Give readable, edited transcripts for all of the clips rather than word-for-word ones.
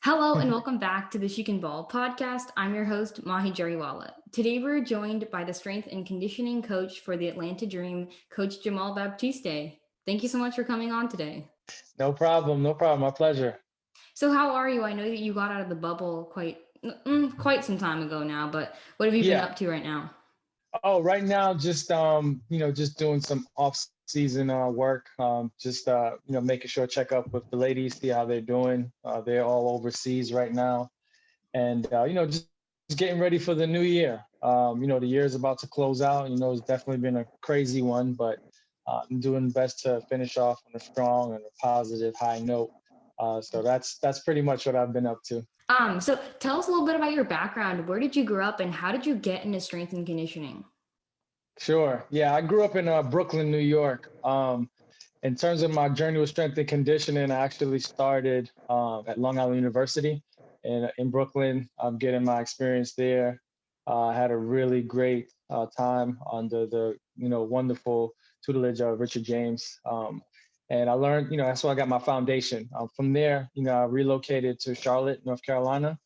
Hello and welcome back to the She Can Ball podcast. I'm your host, Mahi Jariwala. Today we're joined by the strength and conditioning coach for the Atlanta Dream, Coach Jamal Baptiste. Thank you so much for coming on today. No problem. No problem. My pleasure. So how are you? I know that you got out of the bubble quite some time ago now, but what have you been Yeah. up to right now? Oh, right now, just doing some off-season work. Making sure check up with the ladies, see how they're doing. They're all overseas right now, and just getting ready for the new year. The year is about to close out. It's definitely been a crazy one, but I'm doing best to finish off on a strong and a positive high note. So that's pretty much what I've been up to. So tell us a little bit about your background. Where did you grow up and how did you get into strength and conditioning? Sure. Yeah, I grew up in Brooklyn, New York. In terms of my journey with strength and conditioning, I actually started at Long Island University in Brooklyn. I'm getting my experience there. I had a really great time under the wonderful tutelage of Richard James, and I learned. That's where I got my foundation. From there, I relocated to Charlotte, North Carolina,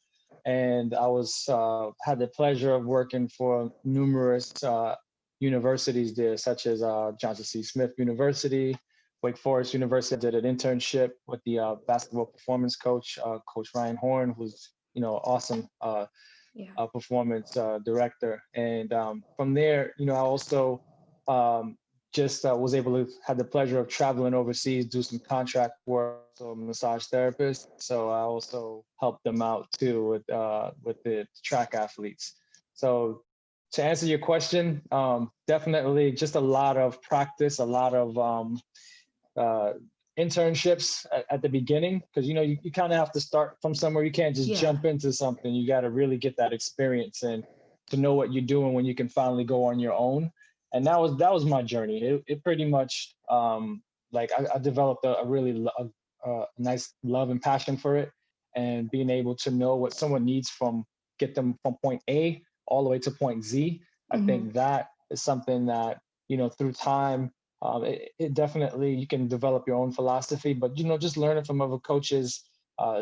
and I was had the pleasure of working for numerous universities there, such as Johnson C. Smith University, Wake Forest University. I did an internship with the basketball performance coach, Coach Ryan Horn, who's awesome performance director. And from there, I also just was able to have the pleasure of traveling overseas, do some contract work, so massage therapist. So I also helped them out too with the track athletes. So to answer your question, definitely just a lot of practice, a lot of uh, internships at the beginning, because you kind of have to start from somewhere. You can't just Yeah. jump into something. You got to really get that experience and to know what you're doing when you can finally go on your own. And that was my journey. It pretty much I developed a really nice love and passion for it, and being able to know what someone needs get them from point A all the way to point Z. I Mm-hmm. think that is something that through time, it definitely, you can develop your own philosophy, but just learning from other coaches,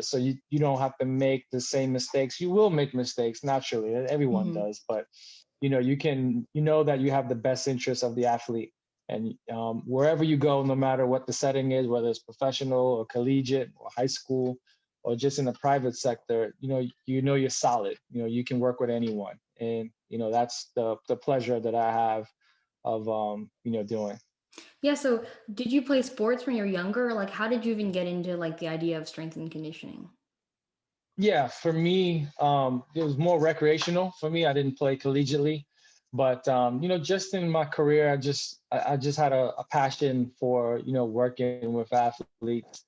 so you don't have to make the same mistakes. You will make mistakes naturally, everyone Mm-hmm. does, but you know that you have the best interest of the athlete, and wherever you go, no matter what the setting is, whether it's professional or collegiate or high school or just in the private sector, you're solid. You can work with anyone, and that's the pleasure that I have of doing. Yeah, so did you play sports when you were younger? Like how did you even get into like the idea of strength and conditioning? Yeah, for me, it was more recreational. For me, I didn't play collegiately, but just in my career, I just had a passion for working with athletes.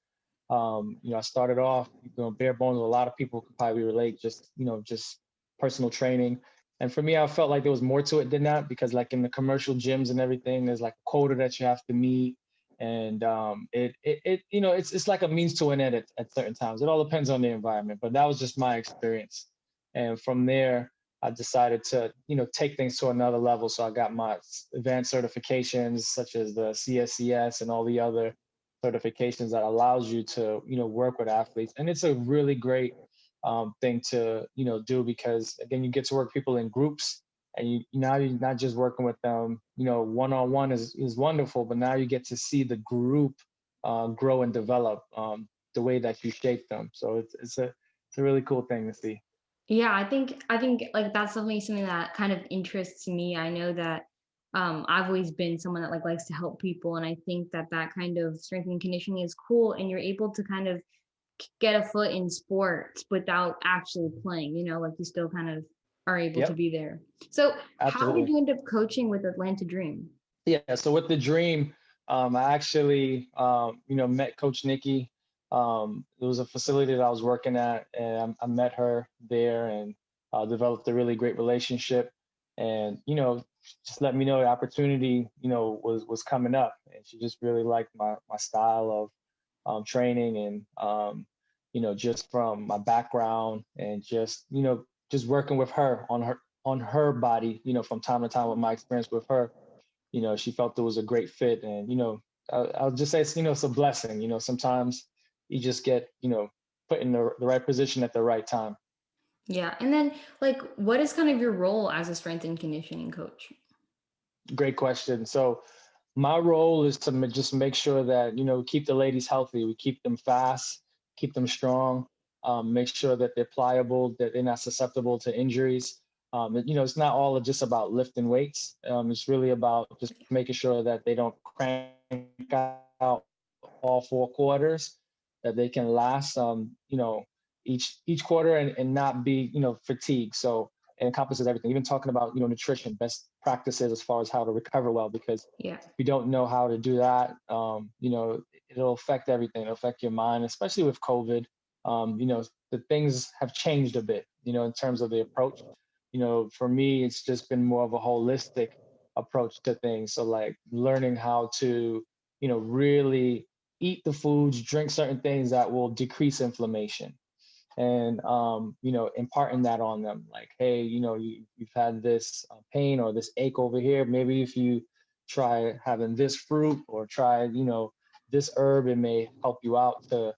I started off bare bones. A lot of people could probably relate. Just personal training, and for me, I felt like there was more to it than that, because like in the commercial gyms and everything, there's like a quota that you have to meet, and it's like a means to an end at certain times. It all depends on the environment, but that was just my experience. And from there, I decided to take things to another level. So I got my advanced certifications, such as the CSCS and all the other certifications that allows you to work with athletes. And it's a really great thing to do, because again, you get to work people in groups, and now you're not just working with them one-on-one is wonderful, but now you get to see the group grow and develop the way that you shape them. So it's a really cool thing to see. Yeah, I think like that's something that kind of interests me. I know that I've always been someone that like likes to help people, and I think that that kind of strength and conditioning is cool, and you're able to kind of get a foot in sports without actually playing. Like you still kind of are able to Yep, be there. So, how did absolutely. you end up coaching with Atlanta Dream? Yeah, so with the Dream, I actually, met Coach Nikki. It was a facility that I was working at, and I met her there, and developed a really great relationship. And just let me know the opportunity, was coming up, and she just really liked my style of training, and just from my background, and just working with her on her body, from time to time with my experience with her. She felt it was a great fit. And I'll just say it's a blessing. Sometimes you just get put in the right position at the right time. Yeah. And then, like, what is kind of your role as a strength and conditioning coach? Great question. So my role is to just make sure that, keep the ladies healthy. We keep them fast, keep them strong, make sure that they're pliable, that they're not susceptible to injuries. It's not all just about lifting weights. It's really about just making sure that they don't crank out all 4 quarters, that they can last, each quarter, and not be, fatigued. So it encompasses everything, even talking about, nutrition, best practices as far as how to recover well, because Yeah. if you don't know how to do that, it'll affect everything. It'll affect your mind, especially with COVID. The things have changed a bit, in terms of the approach. For me, it's just been more of a holistic approach to things. So like learning how to, really eat the foods, drink certain things that will decrease inflammation, and imparting that on them, like, hey, you've had this pain or this ache over here, maybe if you try having this fruit or try, this herb, it may help you out to,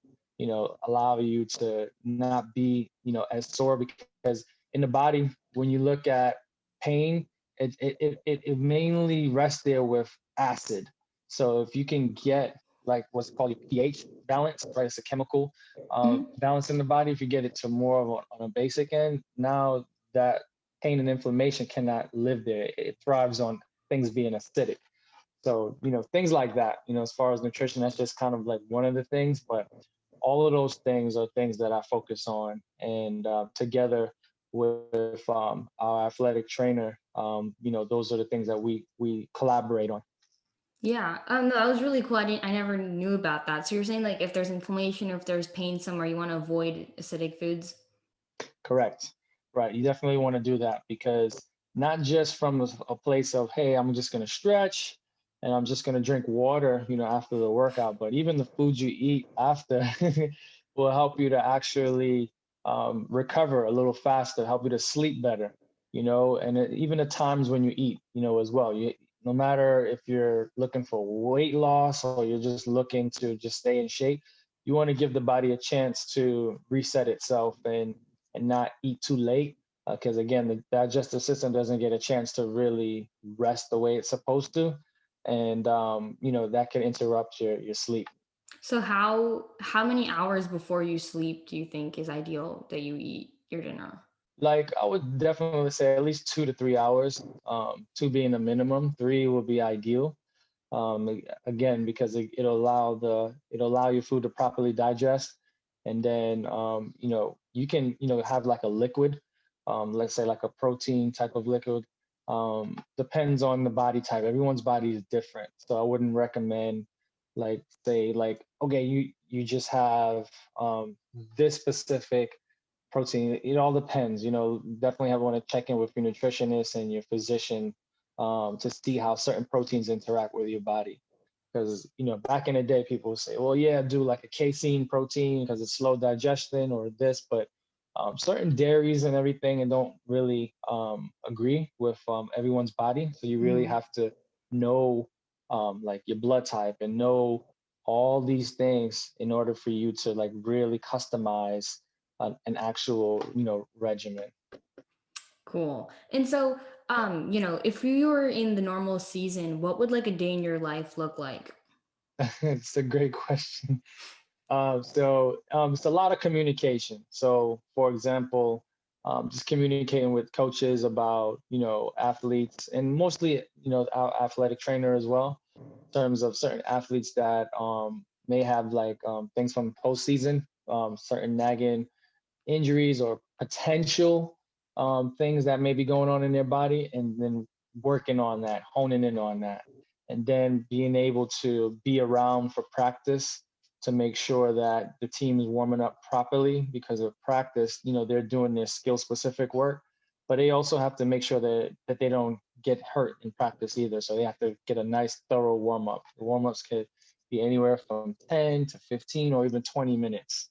allow you to not be, as sore, because in the body, when you look at pain, it mainly rests there with acid. So if you can get like what's called your pH balance, right? It's a chemical Mhm. balance in the body. If you get it to more of on a basic end, now that pain and inflammation cannot live there. It thrives on things being acidic. So, things like that, as far as nutrition, that's just kind of like one of the things, but all of those things are things that I focus on. And together with our athletic trainer, those are the things that we collaborate on. Yeah. That was really cool. I never knew about that. So you're saying like if there's inflammation or if there's pain somewhere, you want to avoid acidic foods? Correct. Right. You definitely want to do that, because not just from a place of, hey, I'm just going to stretch and I'm just going to drink water, after the workout, but even the foods you eat after will help you to actually recover a little faster, help you to sleep better, and even the times when you eat, as well. No matter if you're looking for weight loss or you're just looking to just stay in shape, you want to give the body a chance to reset itself and not eat too late, because again, the digestive system doesn't get a chance to really rest the way it's supposed to, and that can interrupt your sleep. So how many hours before you sleep do you think is ideal that you eat your dinner? Like, I would definitely say at least 2 to 3 hours, two being the minimum, three would be ideal. Again, because it'll allow your food to properly digest, and then you can have like a liquid, let's say like a protein type of liquid. Depends on the body type. Everyone's body is different, so I wouldn't recommend, like, say like, okay, you just have this specific protein. It all depends. Definitely have want to check in with your nutritionist and your physician, to see how certain proteins interact with your body. Because back in the day, people would say, "Well, yeah, do like a casein protein because it's slow digestion or this," but certain dairies and everything, and don't really agree with everyone's body. So you really Mm. have to know, like, your blood type, and know all these things in order for you to like really customize an actual regimen. Cool. And so, if you were in the normal season, what would like a day in your life look like? It's a great question. So it's a lot of communication. So, for example, just communicating with coaches about, athletes, and mostly, our athletic trainer as well, in terms of certain athletes that may have like things from postseason, certain nagging injuries or potential things that may be going on in their body, and then working on that, honing in on that, and then being able to be around for practice to make sure that the team is warming up properly, because of practice, they're doing their skill specific work, but they also have to make sure that they don't get hurt in practice either. So they have to get a nice thorough warm up. The warm ups could be anywhere from 10 to 15 or even 20 minutes.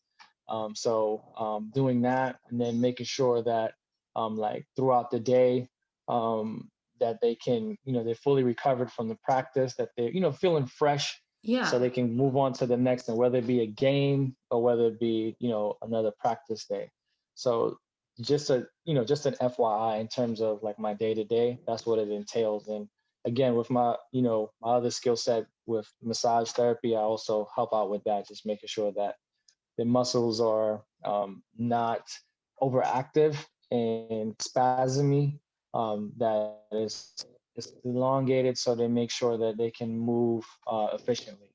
Doing that, and then making sure that like throughout the day, that they can, they're fully recovered from the practice, that they're, feeling fresh, so Yeah. they can move on to the next, and whether it be a game or whether it be, another practice day. So just an FYI in terms of like my day to day, that's what it entails. And again, with my other skill set with massage therapy, I also help out with that, just making sure that the muscles are not overactive and spasmy, that is elongated, so they make sure that they can move efficiently.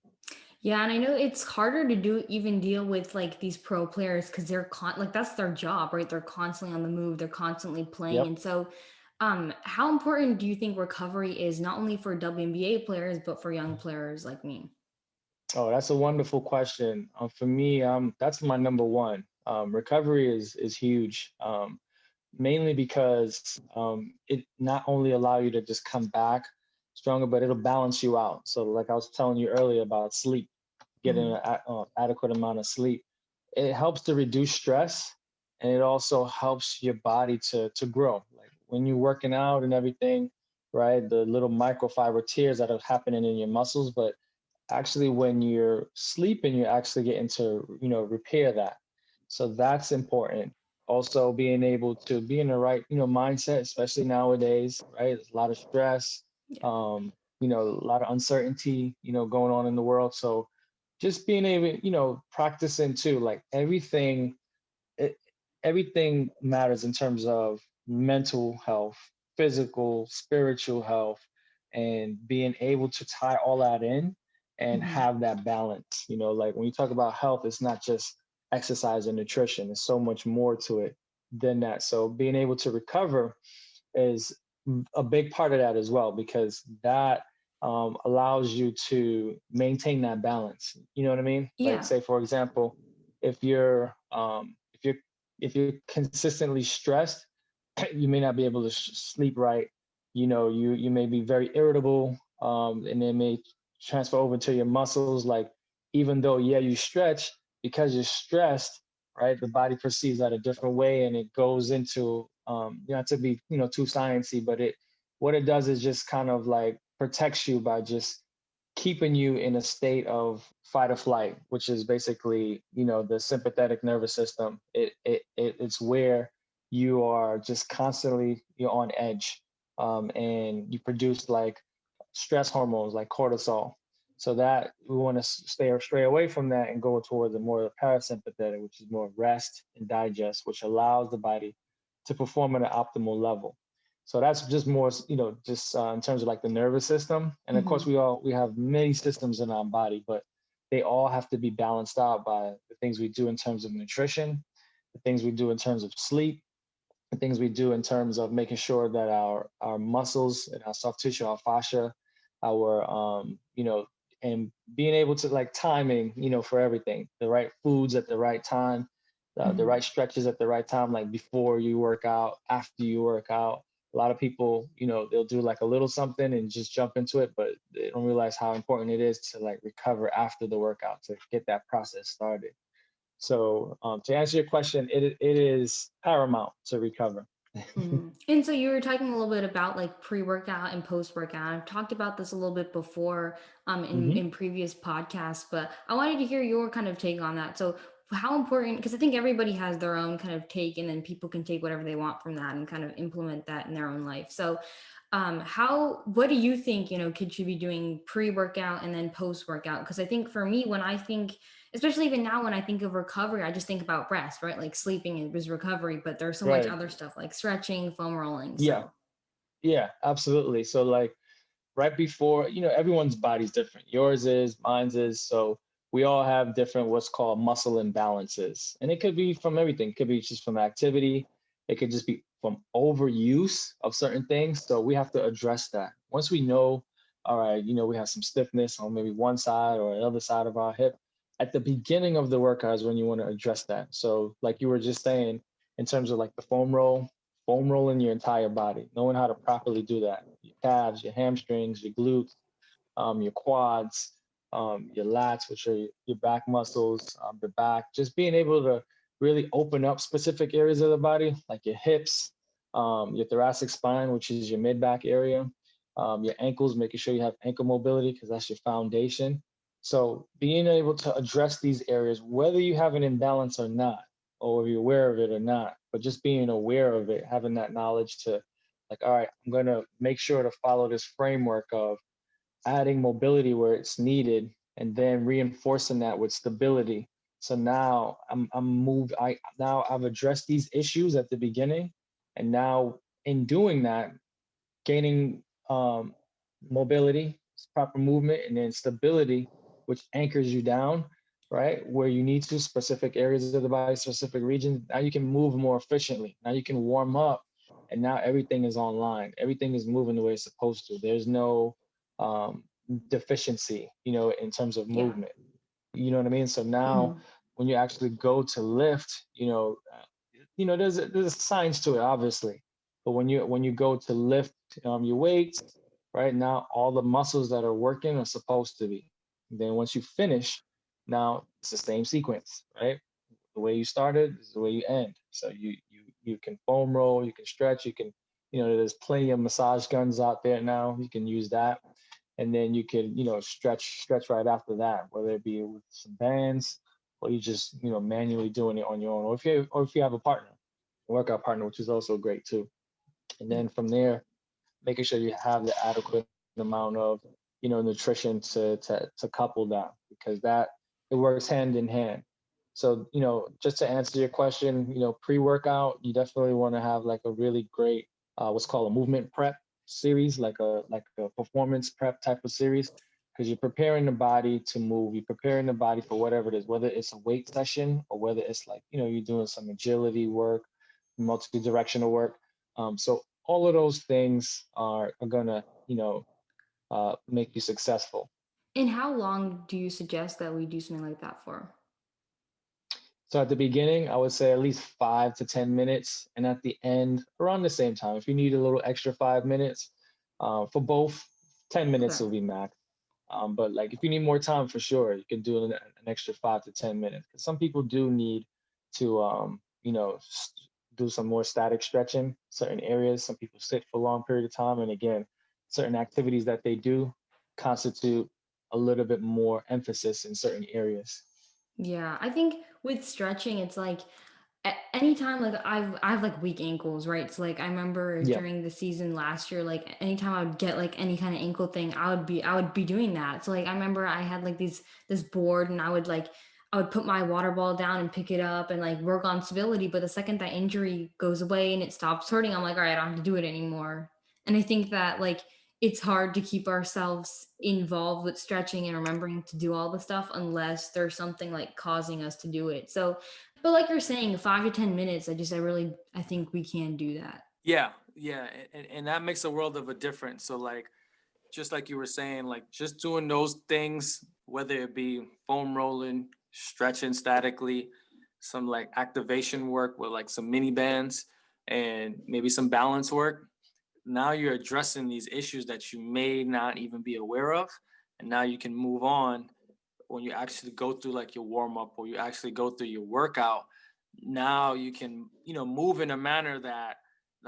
Yeah, and I know it's harder to do even deal with like these pro players because like that's their job, right? They're constantly on the move, they're constantly playing. Yep. And so how important do you think recovery is not only for WNBA players but for young players like me? Oh, that's a wonderful question. For me, that's my number one. Recovery is huge, mainly because it not only allow you to just come back stronger, but it'll balance you out. So, like I was telling you earlier about sleep, getting Mhm. an adequate amount of sleep, it helps to reduce stress, and it also helps your body to grow. Like when you're working out and everything, right? The little microfiber tears that are happening in your muscles, but actually when you're sleeping you're actually getting to repair that, so that's important. Also being able to be in the right mindset, especially nowadays, right? There's a lot of stress, Yeah. a lot of uncertainty going on in the world. So just being able, practicing too, like it, everything matters in terms of mental health, physical, spiritual health, and being able to tie all that in and Mhm. have that balance. Like when you talk about health, it's not just exercise and nutrition, there's so much more to it than that. So being able to recover is a big part of that as well, because that allows you to maintain that balance. You know what I mean? Like, Yeah. say for example, if you're if you're consistently stressed, you may not be able to sleep right. You may be very irritable, and it may transfer over to your muscles. Like, even though, yeah, you stretch, because you're stressed, right? The body perceives that a different way, and it goes into not to be too sciencey, but what it does is just kind of like protects you by just keeping you in a state of fight or flight, which is basically the sympathetic nervous system. It's where you are just constantly, you're on edge, and you produce like stress hormones like cortisol. So that we want to stray away from that and go towards a more parasympathetic, which is more rest and digest, which allows the body to perform at an optimal level. So that's just more, just in terms of like the nervous system. And of course, Mhm. we have many systems in our body, but they all have to be balanced out by the things we do in terms of nutrition, the things we do in terms of sleep, the things we do in terms of making sure that our muscles and our soft tissue, our fascia, our and being able to like timing, for everything, the right foods at the right time, the Mhm. right stretches at the right time, like before you work out, after you work out. A lot of people, they'll do like a little something and just jump into it, but they don't realize how important it is to like recover after the workout to get that process started. So to answer your question, it is paramount to recover. Mhm. And so you were talking a little bit about like pre-workout and post-workout. I've talked about this a little bit before Hmm. in previous podcasts, but I wanted to hear your kind of take on that. So how important, because I think everybody has their own kind of take and then people can take whatever they want from that and kind of implement that in their own life. So what do you think, kids should be doing pre-workout and then post-workout? Because I think for me, when I think, especially even now when I think of recovery, I just think about rest, right? Like sleeping is recovery, but there's so much Right. other stuff like stretching, foam rolling. Yeah. So Yeah. Absolutely. So like right before, everyone's body's different. Yours is, mine's is. So we all have different what's called muscle imbalances, and it could be from everything. It could be just from activity. It could just be from overuse of certain things. So we have to address that. Once we know, all right, we have some stiffness on maybe one side or the other side of our hip. At the beginning of the workout is when you want to address that. So like you were just saying, in terms of like the foam rolling your entire body, knowing how to properly do that. Your calves, your hamstrings, your glutes, your quads, your lats, which are your back muscles, the back, just being able to really open up specific areas of the body, like your hips, your thoracic spine, which is your mid back area, your ankles, making sure you have ankle mobility because that's your foundation. So being able to address these areas, whether you have an imbalance or not, or you're aware of it or not, but just being aware of it, having that knowledge to like, all right, I'm going to make sure to follow this framework of adding mobility where it's needed and then reinforcing that with stability. So now I'm moved. Now I've addressed these issues at the beginning, and now in doing that, gaining mobility, proper movement, and then stability, which anchors you down, right? Where you need to, specific areas of the body, specific regions. Now you can move more efficiently. Now you can warm up, and now everything is online. Everything is moving the way it's supposed to. There's no um, deficiency, in terms of Yeah. movement. You know what I mean? So now Mhm. when you actually go to lift, there's a science to it, obviously. But when you go to lift your weights, right now all the muscles that are working are supposed to be. Then once you finish, now it's the same sequence, right? The way you started is the way you end. So you can foam roll, you can stretch, you can, there's plenty of massage guns out there now. You can use that, and then you can, stretch right after that, whether it be with some bands or you just, manually doing it on your own, or if you have a partner, a workout partner, which is also great too. And Yeah. then from there, making sure you have the adequate amount of, nutrition to couple that, because that it works hand in hand. So, just to answer your question, pre-workout, you definitely want to have like a really great what's called a movement prep series, like a performance prep type of series, because you're preparing the body to move, you're preparing the body for whatever it is, whether it's a weight session or whether it's like, you're doing some agility work, multi-directional work. So all of those things are gonna, make you successful. And how long do you suggest that we do something like that for? So at the beginning, I would say at least 5 to 10 minutes, and at the end, around the same time. If you need a little extra 5 minutes, for both, 10 minutes Okay. will be max. But like if you need more time, for sure, you can do an extra 5 to 10 minutes. 'Cause some people do need to, do some more static stretching, certain areas. Some people sit for a long period of time, and again, certain activities that they do constitute a little bit more emphasis in certain areas. Yeah, I think with stretching, it's like anytime like I have like weak ankles, right? So like I remember Yeah. during the season last year, like anytime I would get like any kind of ankle thing, I would be doing that. So like I remember I had like this board and I would put my water ball down and pick it up and like work on stability. But the second that injury goes away and it stops hurting, I'm like, all right, I don't have to do it anymore. And I think that like it's hard to keep ourselves involved with stretching and remembering to do all the stuff unless there's something like causing us to do it. So, but like you're saying, 5 to 10 minutes, I think we can do that. Yeah, yeah, and that makes a world of a difference. So like, just like you were saying, like just doing those things, whether it be foam rolling, stretching statically, some like activation work with like some mini bands, and maybe some balance work. Now you're addressing these issues that you may not even be aware of, and now you can move on when you actually go through like your warm up or you actually go through your workout. Now you can, move in a manner that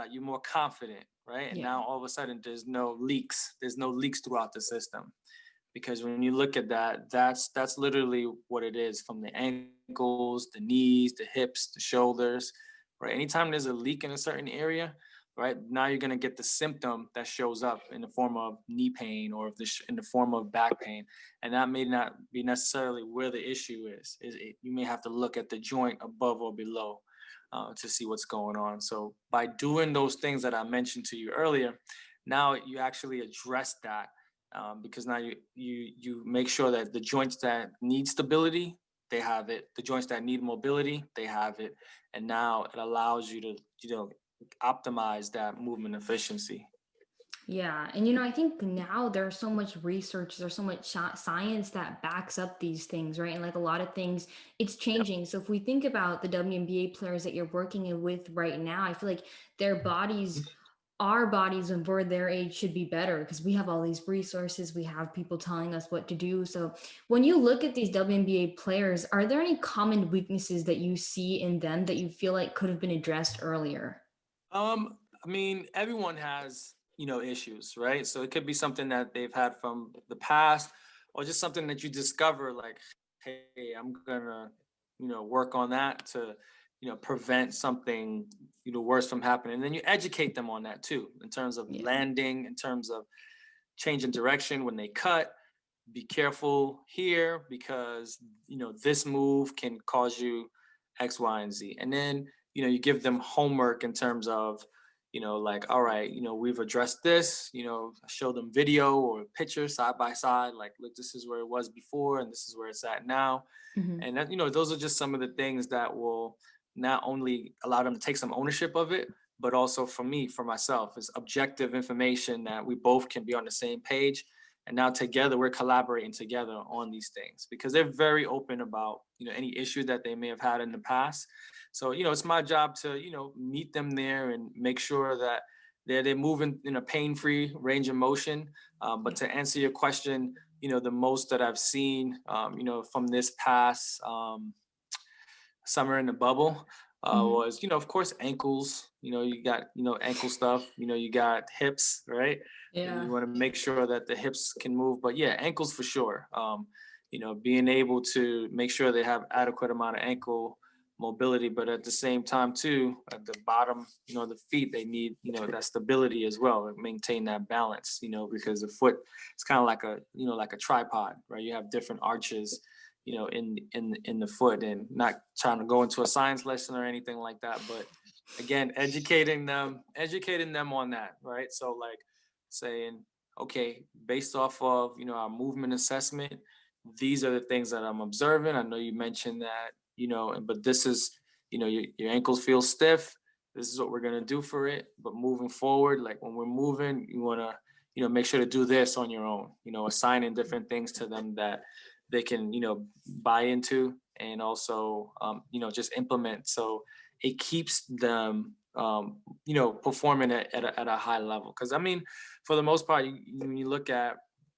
you're more confident, right? And Yeah. now all of a sudden there's no leaks throughout the system, because when you look at that, that's literally what it is, from the ankles, the knees, the hips, the shoulders, right? Anytime there's a leak in a certain area, right, now you're going to get the symptom that shows up in the form of knee pain or in the form of back pain, and that may not be necessarily where the issue is. You may have to look at the joint above or below to see what's going on. So by doing those things that I mentioned to you earlier, now you actually address that, because now you make sure that the joints that need stability, they have it. The joints that need mobility, they have it, and now it allows you to optimize that movement efficiency. Yeah. And, I think now there's so much research, there's so much science that backs up these things, right? And like a lot of things, it's Yep. changing. So if we think about the WNBA players that you're working with right now, I feel like their bodies, our bodies when we're their age should be better because we have all these resources, we have people telling us what to do. So when you look at these WNBA players, are there any common weaknesses that you see in them that you feel like could have been addressed earlier? I mean, everyone has, issues, right? So it could be something that they've had from the past, or just something that you discover, like, hey, I'm gonna, work on that to, prevent something, worse from happening. And then you educate them on that too, in terms of Yeah. landing, in terms of changing direction when they cut. Be careful here because this move can cause you X, Y, and Z. And then you give them homework in terms of like, all right, we've addressed this. Show them video or picture side by side, like, look, this is where it was before and this is where it's at now. Mhm. And that, those are just some of the things that will not only allow them to take some ownership of it, but also for me, for myself, is objective information that we both can be on the same page. And now together we're collaborating together on these things because they're very open about, any issue that they may have had in the past. So, it's my job to, meet them there and make sure that they're moving in a pain-free range of motion. But to answer your question, the most that I've seen, from this past summer in the bubble Mhm. was, of course, ankles. You got, ankle stuff. You got hips, right? And Yeah. you want to make sure that the hips can move. But yeah, ankles for sure. Being able to make sure they have adequate amount of ankle mobility, but at the same time too, at the bottom, the feet, they need, that stability as well, and maintain that balance, because the foot is kind of like like a tripod, right? You have different arches, in the foot, and not trying to go into a science lesson or anything like that, but again, educating them on that, right? So like saying, okay, based off of, our movement assessment, these are the things that I'm observing. I know you mentioned that, but this is, your ankles feel stiff. This is what we're going to do for it. But moving forward, like when we're moving, you want to, make sure to do this on your own, assigning different things to them that they can, buy into, and also, just implement. So it keeps them, performing at a high level. Cause I mean, for the most part, when you look at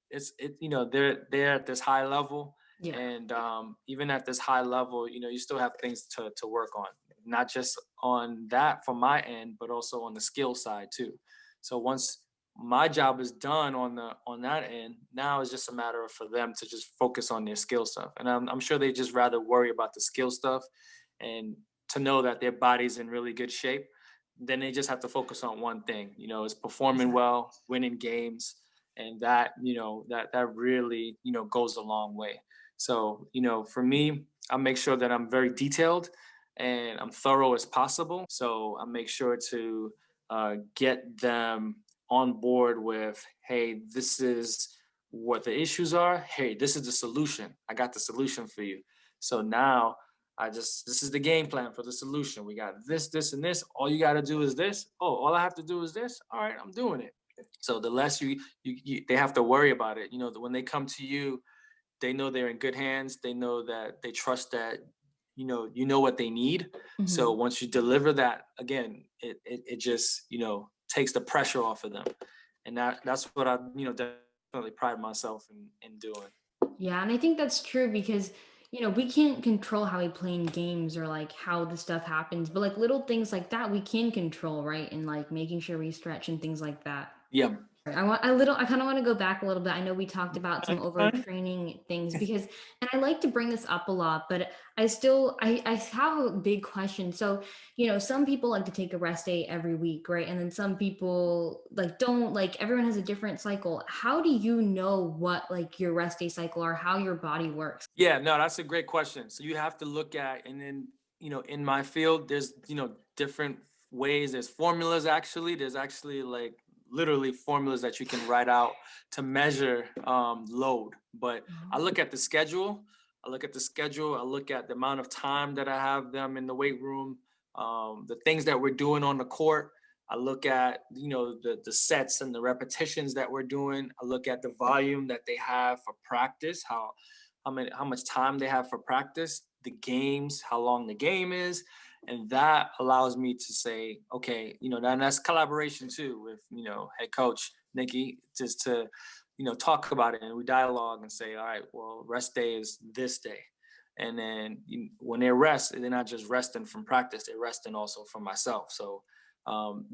they're at this high level, Yeah. and even at this high level, you still have things to work on, not just on that from my end, but also on the skill side too. So once my job is done on that end, now it's just a matter of for them to just focus on their skill stuff. And I'm sure they just rather worry about the skill stuff and to know that their body's in really good shape. Then they just have to focus on one thing, is performing Exactly. well, winning games. And that, that really, goes a long way. So, for me, I make sure that I'm very detailed and I'm thorough as possible. So I make sure to get them on board with, hey, this is what the issues are. Hey, this is the solution. I got the solution for you. So now this is the game plan for the solution. We got this, and this. All you got to do is this. Oh, all I have to do is this. All right, I'm doing it. So the less they have to worry about it. When they come to you, they know they're in good hands. They know that they trust that, you know what they need. So Mhm. once you deliver that, again, it just, takes the pressure off of them. And that's what I, definitely pride myself in doing. Yeah, and I think that's true because we can't control how we play in games or like how the stuff happens, but like little things like that we can control, right? And like making sure we stretch and things like that. Yeah. Right. I kind of want to go back a little bit. I know we talked about some overtraining things because, and I like to bring this up a lot, but I have a big question. So, some people like to take a rest day every week, right? And then some people like don't, like everyone has a different cycle. How do you know what like your rest day cycle or how your body works? Yeah, no, that's a great question. So you have to look at, and then, in my field, there's, different ways. There's formulas actually. There's actually like literally formulas that you can write out to measure load. But I look at the schedule. I look at the schedule. I look at the amount of time that I have them in the weight room, the things that we're doing on the court. I look at, the sets and the repetitions that we're doing. I look at the volume that they have for practice, how much time they have for practice, the games, how long the game is. And that allows me to say, okay, and that's collaboration too with, head coach Nikki, just to, talk about it, and we dialogue and say, all right, well, rest day is this day. And then when they rest, they're not just resting from practice, they're resting also from myself. So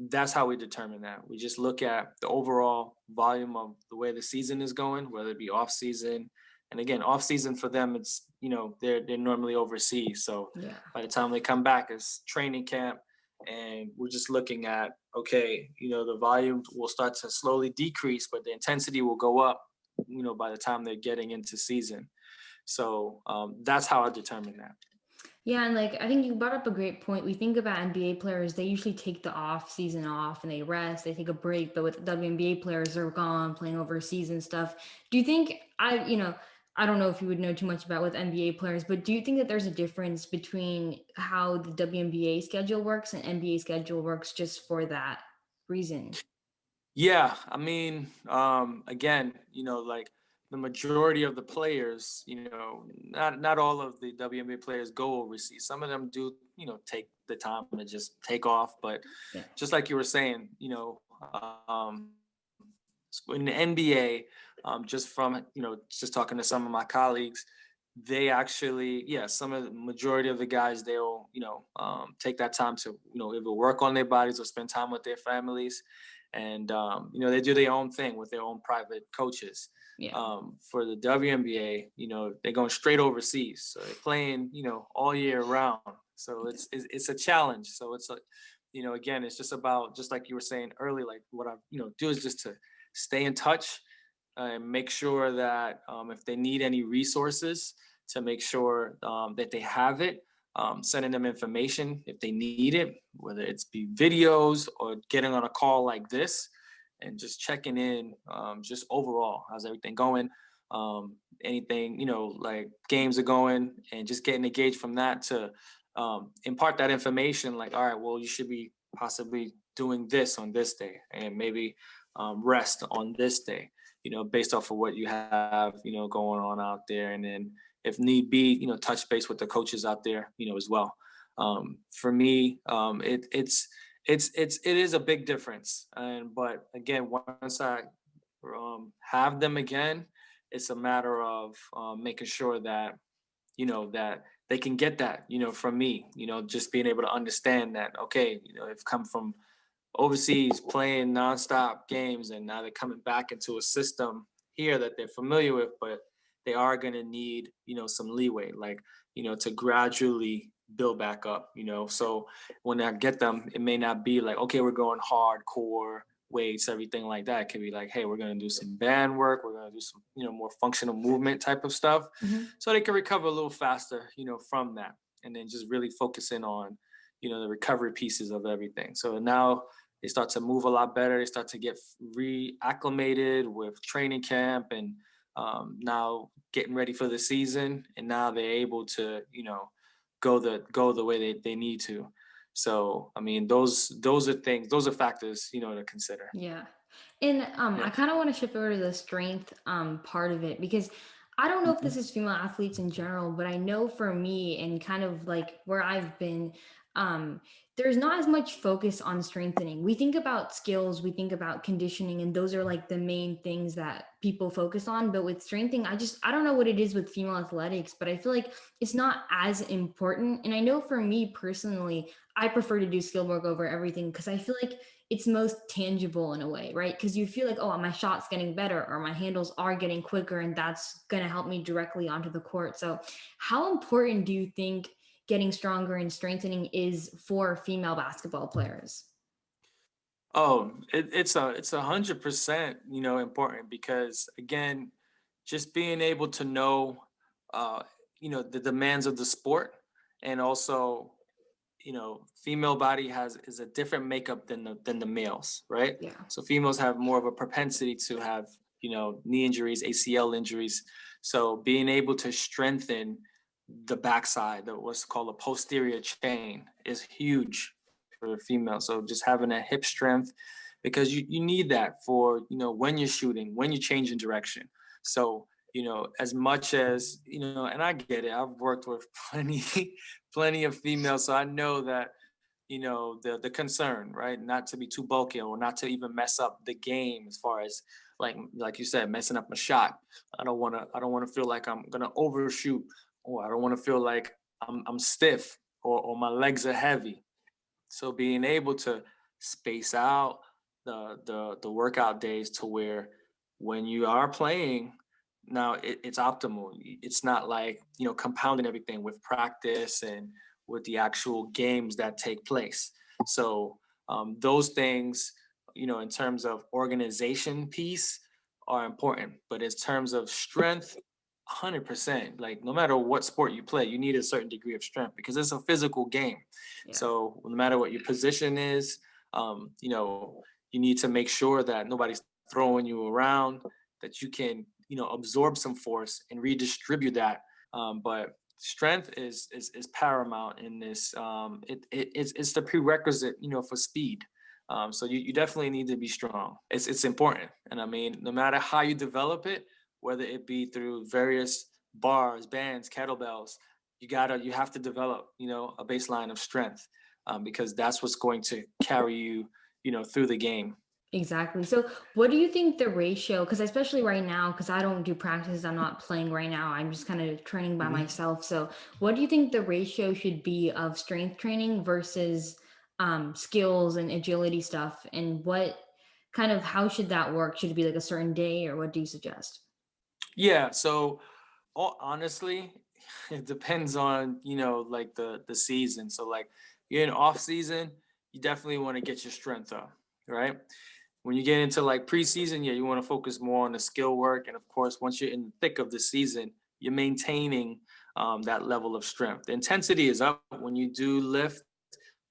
that's how we determine that. We just look at the overall volume of the way the season is going, whether it be off season, And again, off season for them, it's, they're normally overseas. So Yeah. by the time they come back, it's training camp. And we're just looking at, okay, the volume will start to slowly decrease, but the intensity will go up, by the time they're getting into season. So that's how I determine that. Yeah, and like I think you brought up a great point. We think about NBA players, they usually take the off season off and they rest, they take a break, but with WNBA players, they're gone playing overseas and stuff. Do you think I don't know if you would know too much about with NBA players, but do you think that there's a difference between how the WNBA schedule works and NBA schedule works just for that reason? Yeah, I mean, again, like the majority of the players, not all of the WNBA players go overseas. Some of them do, take the time to just take off. But Yeah. just like you were saying, um, in the NBA, just from just talking to some of my colleagues, they actually, yeah, some of the majority of the guys, they'll take that time to either work on their bodies or spend time with their families, and they do their own thing with their own private coaches. Yeah. For the WNBA, they're going straight overseas, so they're playing all year round. So it's a challenge. So it's like, again, it's just about, just like you were saying earlier, like what I do is just to stay in touch and make sure that if they need any resources, to make sure that they have it, sending them information if they need it, whether it's be videos or getting on a call like this, and just checking in, just overall, how's everything going, anything, like games are going, and just getting engaged from that to impart that information, like, all right, well, you should be possibly doing this on this day, and maybe rest on this day, based off of what you have, going on out there. And then if need be, touch base with the coaches out there, as well. For me, it is a big difference. But again, once I have them again, it's a matter of making sure that, that they can get that, from me, just being able to understand that, okay, they've come from overseas playing nonstop games, and now they're coming back into a system here that they're familiar with, but they are going to need, some leeway, like, to gradually build back up, so when I get them, it may not be like, okay, we're going hardcore weights, everything like that. It could be like, hey, we're going to do some band work, we're going to do some, more functional movement type of stuff, Mm-hmm. so they can recover a little faster, from that, and then just really focusing on, the recovery pieces of everything. So now they start to move a lot better. They start to get reacclimated with training camp, and now getting ready for the season. And now they're able to, go the way they need to. So, I mean, those are things, those are factors, to consider. Yeah. And I Yeah. kind of want to shift over to the strength part of it, because I don't know if Mhm. this is female athletes in general, but I know for me and kind of like where I've been, um, there's not as much focus on strengthening. We think about skills, we think about conditioning, and those are like the main things that people focus on. But with strengthening, I don't know what it is with female athletics, but I feel like it's not as important. And I know for me personally, I prefer to do skill work over everything because I feel like it's most tangible in a way, right? Because you feel like, oh, my shot's getting better or my handles are getting quicker, and that's going to help me directly onto the court. So how important do you think getting stronger and strengthening is for female basketball players? Oh, it's 100%, important, because again, just being able to know, uh, the demands of the sport, and also, female body is a different makeup than the males, right? Yeah. So females have more of a propensity to have, knee injuries, ACL injuries. So being able to strengthen the backside, what's called a posterior chain, is huge for a female. So just having that hip strength, because you need that for, when you're shooting, when you're changing direction. So, as much as, and I get it, I've worked with plenty of females, so I know that, the concern, right? Not to be too bulky, or not to even mess up the game, as far as like you said, messing up a shot. I don't want to feel like I'm gonna overshoot, or I don't want to feel like I'm stiff, or my legs are heavy. So being able to space out the workout days, to where when you are playing, Now it's optimal. It's not like, compounding everything with practice and with the actual games that take place. So those things, in terms of organization piece are important, but in terms of strength, 100%. Like no matter what sport you play, you need a certain degree of strength because it's a physical game. Yeah. So no matter what your position is, you need to make sure that nobody's throwing you around, that you can, absorb some force and redistribute that. But strength is paramount in this. It's the prerequisite, for speed. So you definitely need to be strong. It's important, and I mean, no matter how you develop it, whether it be through various bars, bands, kettlebells, you have to develop, a baseline of strength, because that's what's going to carry you, through the game. Exactly. So, what do you think the ratio, because especially right now, because I don't do practices, I'm not playing right now, I'm just kind of training by Mhm. myself. So, what do you think the ratio should be of strength training versus skills and agility stuff? And what kind of, how should that work? Should it be like a certain day, or what do you suggest? Yeah. So honestly, it depends on, like the season. So like you're in off season, you definitely want to get your strength up, right? When you get into like preseason, yeah, you want to focus more on the skill work. And of course, once you're in the thick of the season, you're maintaining that level of strength. The intensity is up when you do lift,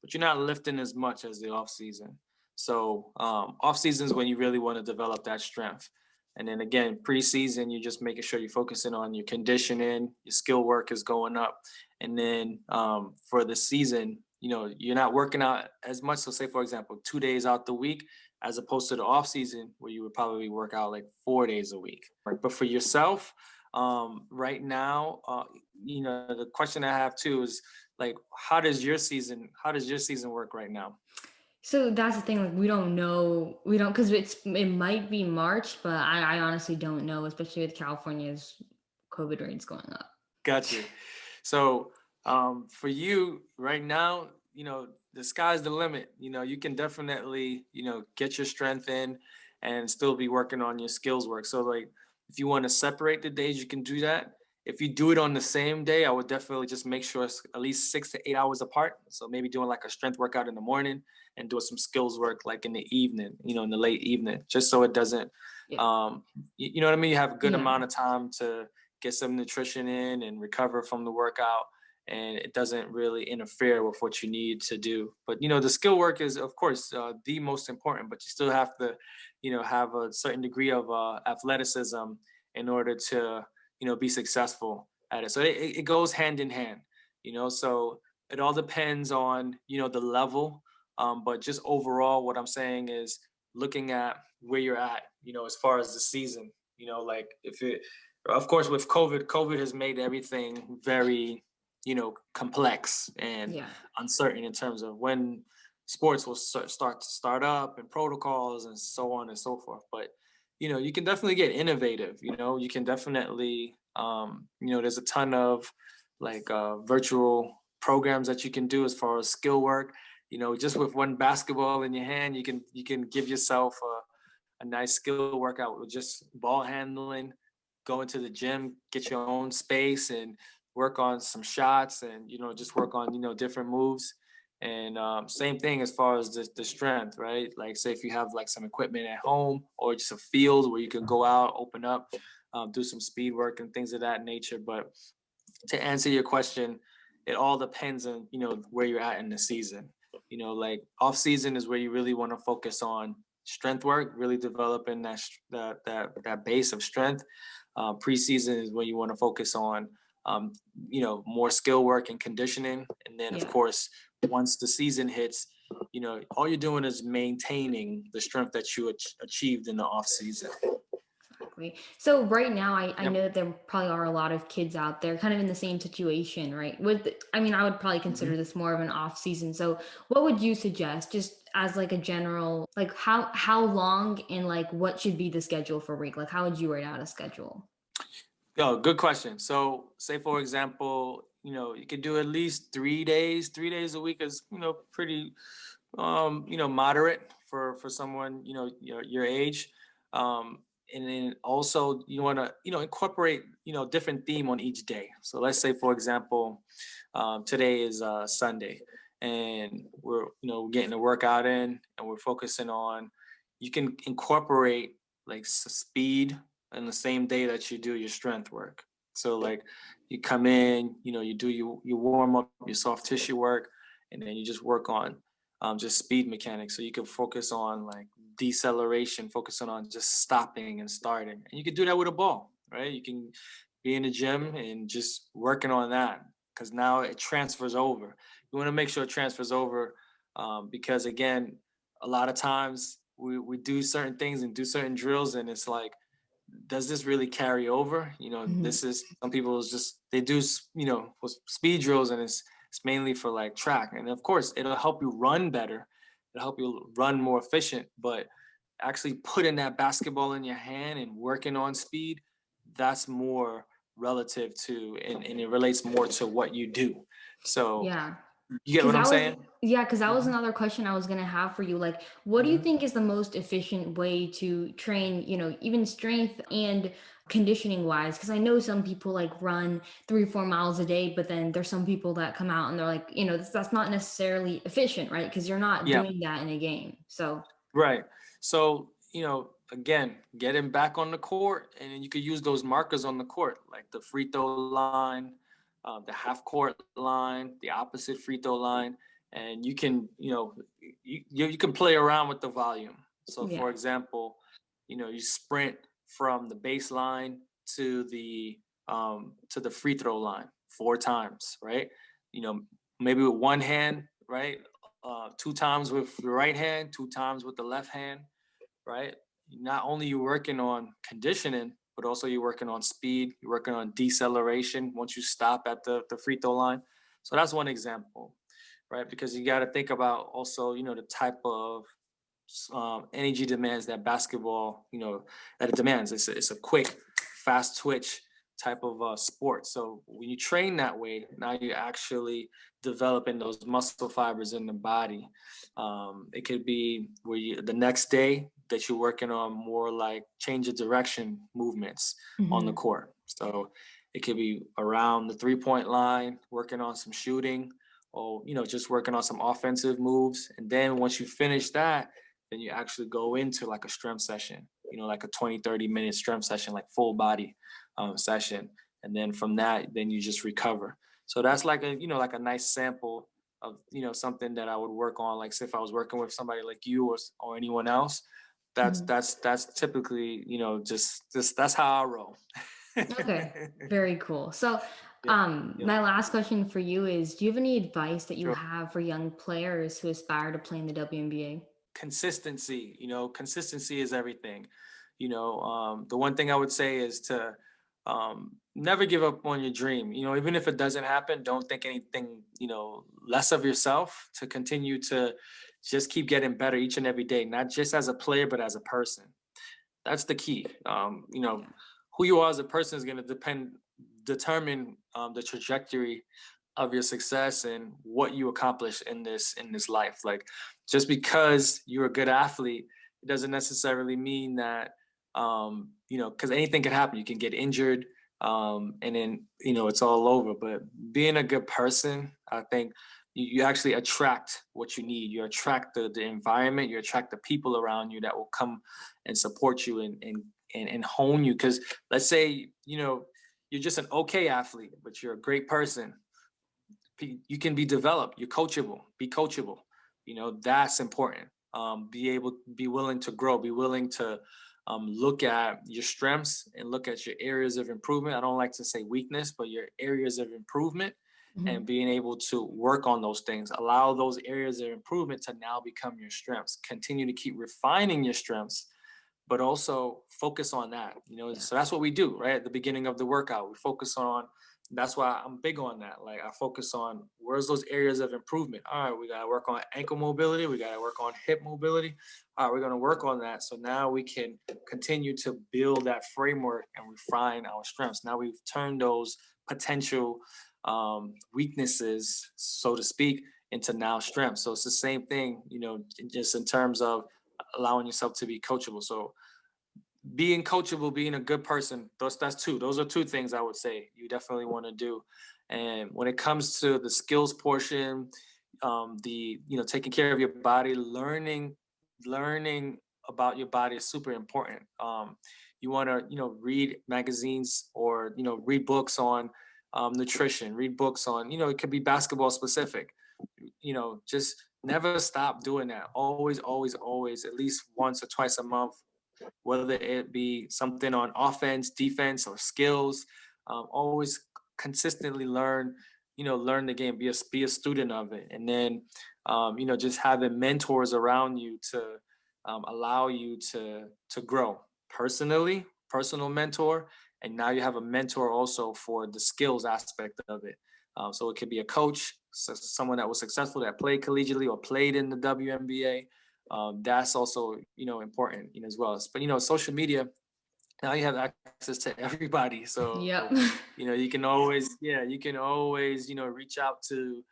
but you're not lifting as much as the off season. So off season is when you really want to develop that strength. And then again, preseason, you're just making sure you're focusing on your conditioning, your skill work is going up. And then for the season, you're not working out as much. So say, for example, 2 days out the week, as opposed to the off season where you would probably work out like 4 days a week. But for yourself, right now, the question I have too is like, how does your season work right now? So that's the thing, like we don't, because it might be March, but I honestly don't know, especially with California's COVID rates going up. Got you. So for you right now, the sky's the limit. You can definitely, get your strength in and still be working on your skills work. So like if you want to separate the days, you can do that. If you do it on the same day, I would definitely just make sure it's at least 6 to 8 hours apart. So maybe doing like a strength workout in the morning and doing some skills work like in the evening, in the late evening, just so it doesn't, Yeah. you know what I mean? You have a good Yeah. amount of time to get some nutrition in and recover from the workout, and it doesn't really interfere with what you need to do. But the skill work is of course the most important, but you still have to have a certain degree of athleticism in order to be successful at it. So it goes hand in hand. So it all depends on the level, but just overall what I'm saying is looking at where you're at, as far as the season. Like if it of course with COVID has made everything very complex and Yeah. uncertain in terms of when sports will start up and protocols and so on and so forth. But you can definitely get innovative. You can definitely there's a ton of like virtual programs that you can do as far as skill work. Just with one basketball in your hand, you can give yourself a nice skill workout with just ball handling, go into the gym, get your own space and work on some shots and, just work on, different moves. And same thing as far as the strength, right? Like say if you have like some equipment at home or just a field where you can go out, open up, do some speed work and things of that nature. But to answer your question, it all depends on, where you're at in the season. Like off season is where you really want to focus on strength work, really developing that base of strength. Preseason is where you want to focus on, more skill work and conditioning. And then, of Yeah. course, once the season hits, all you're doing is maintaining the strength that you achieved in the off season. Exactly. So right now, I Yep. know that there probably are a lot of kids out there kind of in the same situation, right? I mean, I would probably Mhm. consider this more of an off season. So what would you suggest, just as like a general, like how long and like what should be the schedule for week? Like how would you write out a schedule? Oh, good question. So, say for example, you could do at least 3 days. 3 days a week is, pretty, moderate for someone, your age. Um, And then also you want to, incorporate, different theme on each day. So let's say, for example, today is Sunday, and we're, getting a workout in, and we're focusing on, you can incorporate like speed in the same day that you do your strength work. So like you come in, you do your warm up, your soft tissue work, and then you just work on just speed mechanics. So you can focus on like deceleration, focusing on just stopping and starting. And you can do that with a ball, right? You can be in the gym and just working on that, because now it transfers over. You want to make sure it transfers over, because again, a lot of times we do certain things and do certain drills, and it's like, does this really carry over? Mhm. This is, some people is just, they do, speed drills, and it's mainly for like track. And of course, it'll help you run better. It'll help you run more efficient, but actually putting that basketball in your hand and working on speed, that's more relative to, and it relates more to what you do. So Yeah. you get Because what I'm that was saying? yeah, because that was Mhm. another question I was gonna have for you. Like, what do you Mhm. think is the most efficient way to train, even strength and conditioning wise? Because I know some people like run 3, 4 miles a day, but then there's some people that come out and they're like, that's not necessarily efficient, right? Because you're not Yeah. doing that in a game. So Right. So, again, getting back on the court, and then you could use those markers on the court, like the free throw line, the half court line, the opposite free throw line, and you can, you can play around with the volume. So, yeah. for example, you sprint from the baseline to the free throw line 4 times, right? You know, maybe with one hand, right? 2 times with the right hand, 2 times with the left hand, right? Not only you working on conditioning, but also you're working on speed, you're working on deceleration once you stop at the free throw line. So that's one example, right? Because you got to think about also, the type of energy demands that basketball, that it demands. It's a quick, fast twitch type of sport. So when you train that way, now you're actually developing those muscle fibers in the body. It could be where the next day that you're working on more like change of direction movements on the Hmm. court. So it could be around the 3-point line, working on some shooting, or just working on some offensive moves. And then once you finish that, then you actually go into like a strength session, like a 20-30 minute strength session, like full body session. And then from that, then you just recover. So that's like like a nice sample of, something that I would work on. Like say if I was working with somebody like you, or anyone else, that's typically, just that's how I roll. Okay, very cool. So, Yeah, yeah, my last question for you is, do you have any advice that you sure. have for young players who aspire to play in the WNBA? Consistency, consistency is everything. The one thing I would say is to never give up on your dream. Even if it doesn't happen, don't think anything, less of yourself, to continue to just keep getting better each and every day, not just as a player, but as a person. That's the key. Yeah. Who you are as a person is going to determine the trajectory of your success and what you accomplish in this life. Like just because you're a good athlete, it doesn't necessarily mean that because anything can happen. You can get injured, and then it's all over. But being a good person, I think you actually attract what you need. You attract the environment. You attract the people around you that will come and support you and hone you. Because let's say you're just an okay athlete, but you're a great person. You can be developed. You're coachable. Be coachable. That's important. Be willing to grow. Be willing to look at your strengths and look at your areas of improvement. I don't like to say weakness, but your areas of improvement, and Mhm. being able to work on those things. Allow those areas of improvement to now become your strengths. Continue to keep refining your strengths, but also focus on that. Yeah. So that's what we do, right? At the beginning of the workout, we focus on. That's why I'm big on that. Like I focus on where's those areas of improvement. All right, we gotta work on ankle mobility. We gotta work on hip mobility. All right, we're gonna work on that. So now we can continue to build that framework and refine our strengths. Now we've turned those potential weaknesses, so to speak, into now strengths. So it's the same thing, just in terms of allowing yourself to be coachable. So being coachable, being a good person. Those are two things I would say you definitely want to do. And when it comes to the skills portion, the taking care of your body, learning about your body is super important. You want to read magazines or read books on nutrition, read books on it could be basketball specific. Just never stop doing that. Always, always, always, at least once or twice a month, whether it be something on offense, defense, or skills. Always consistently learn the game, be a student of it, and then just having mentors around you to allow you to grow personally, personal mentor, and now you have a mentor also for the skills aspect of it. So it could be a coach, so someone that was successful that played collegiately or played in the WNBA. That's also important as well. But social media, now you have access to everybody, so Yep. you can always reach out to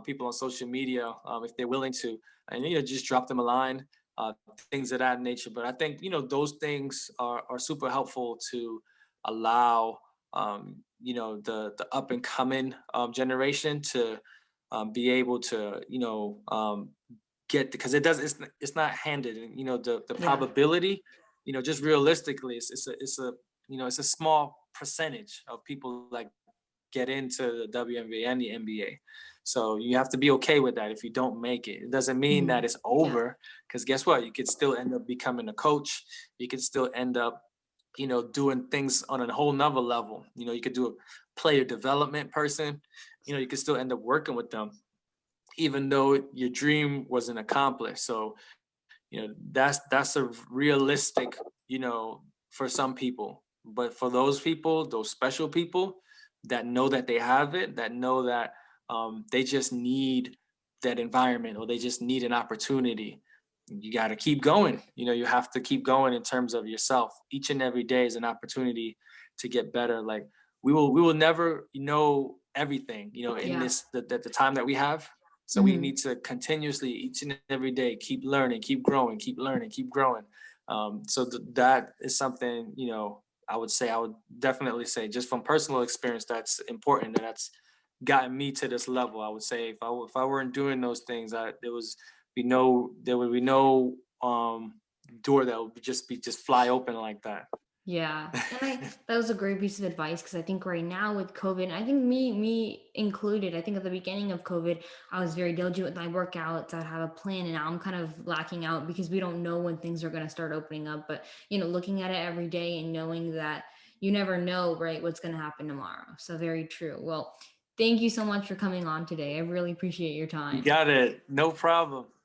people on social media if they're willing to, and just drop them a line, uh, things of that nature. But I think those things are super helpful to allow the up and coming generation to be able to get, because it's not handed, and the Yeah. probability, just realistically, it's a small percentage of people that get into the WNBA and the NBA. So you have to be okay with that if you don't make it. It doesn't mean that Mhm. it's Yeah. over, because guess what? You could still end up becoming a coach. You could still end up doing things on a whole nother level. You could do a player development person. You could still end up working with them even though your dream wasn't accomplished. So that's a realistic, for some people. But for those people, those special people that know that they have it, that know that they just need that environment, or they just need an opportunity, you got to keep going. You have to keep going in terms of yourself. Each and every day is an opportunity to get better. Like we will never know everything, in Yeah. the time that we have. So we Hmm. need to continuously, each and every day, keep learning, keep growing, keep learning, keep growing. That is something, I would definitely say, just from personal experience, that's important, and that's gotten me to this level. I would say if I weren't doing those things, there would be no door that would just fly open like that. Yeah. And that was a great piece of advice, because I think right now with COVID, I think me included, I think at the beginning of COVID, I was very diligent with my workouts. I have a plan, and now I'm kind of lacking out because we don't know when things are going to start opening up. But, looking at it every day and knowing that you never know, right, what's going to happen tomorrow. So very true. Well, thank you so much for coming on today. I really appreciate your You time. got it. No problem.